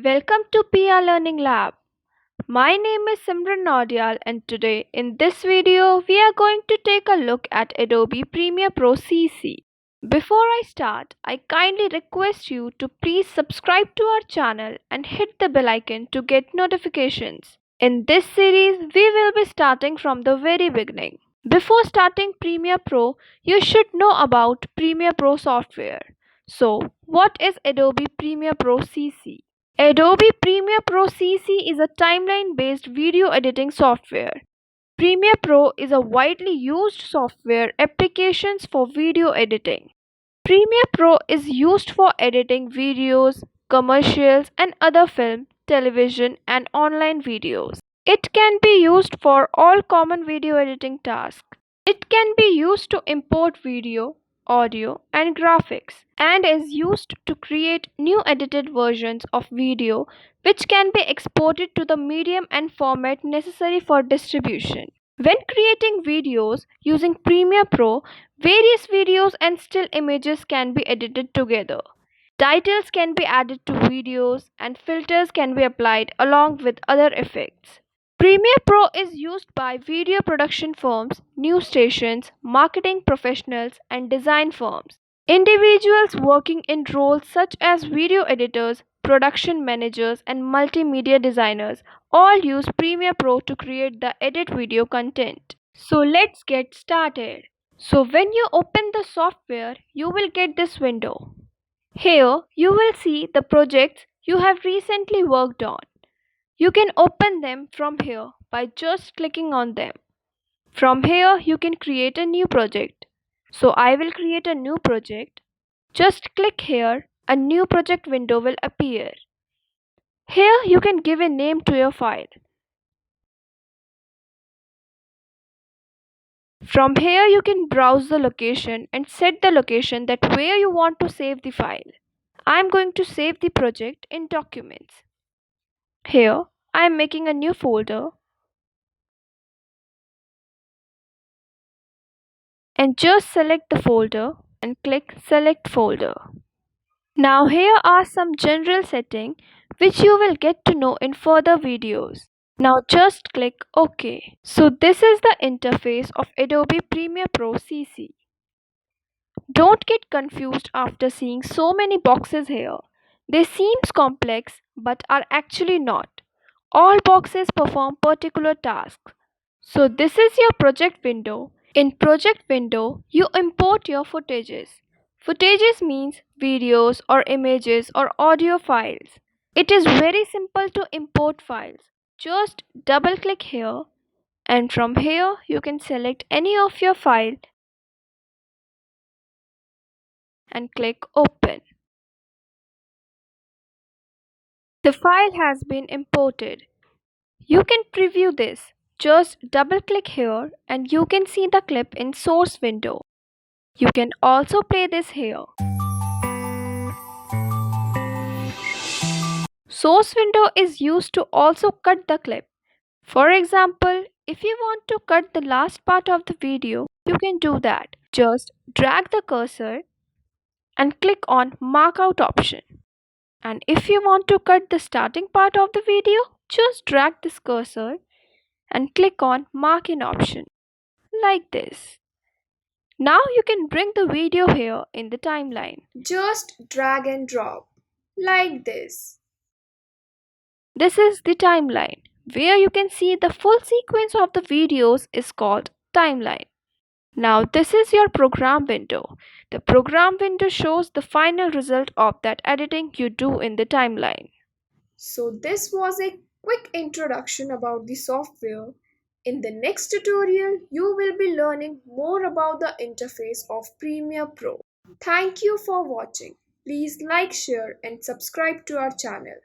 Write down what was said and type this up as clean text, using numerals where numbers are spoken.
Welcome to PR Learning Lab. My name is Simran Naudiyal, and today in this video we are going to take a look at Adobe Premiere Pro CC. Before I start, I kindly request you to please subscribe to our channel and hit the bell icon to get notifications. In this series, we will be starting from the very beginning. Before starting Premiere Pro, you should know about Premiere Pro software. So, what is Adobe Premiere Pro CC? Adobe Premiere Pro CC is a timeline-based video editing software. Premiere Pro is a widely used software applications for video editing. Premiere Pro is used for editing videos, commercials, and other film, television, and online videos. It can be used for all common video editing tasks. It can be used to import video, audio, and graphics, and is used to create new edited versions of video which can be exported to the medium and format necessary for distribution. When creating videos using Premiere Pro, various videos and still images can be edited together. Titles can be added to videos, and filters can be applied along with other effects. Premiere Pro is used by video production firms, news stations, marketing professionals, and design firms. Individuals working in roles such as video editors, production managers, and multimedia designers all use Premiere Pro to create the edit video content. So let's get started. So when you open the software, you will get this window. Here you will see the projects you have recently worked on. You can open them from here by just clicking on them. From here you can create a new project. So I will create a new project. Just click here, a new project window will appear. Here you can give a name to your file. From here you can browse the location and set the location that where you want to save the file. I am going to save the project in Documents. Here I am making a new folder and just select the folder and click Select Folder. Now here are some general settings which you will get to know in further videos. Now just click OK. So this is the interface of Adobe Premiere Pro CC. Don't get confused after seeing so many boxes here. They seem complex but are actually not. All boxes perform particular tasks. So this is your project window. In project window, you import your footages. Footages means videos or images or audio files. It is very simple to import files. Just double click here and from here you can select any of your file and click open. The file has been imported. You can preview this. Just double click here and you can see the clip in source window. You can also play this here. Source window is used to also cut the clip. For example, if you want to cut the last part of the video, you can do that. Just drag the cursor and click on Mark Out option. And if you want to cut the starting part of the video, just drag this cursor and click on Mark In option. Like this. Now you can bring the video here in the timeline. Just drag and drop. Like this. This is the timeline. Where you can see the full sequence of the videos is called timeline. Now this is your program window. The program window shows the final result of that editing you do in the timeline. So this was a quick introduction about the software. In the next tutorial, you will be learning more about the interface of Premiere Pro. Thank you for watching. Please like, share and subscribe to our channel.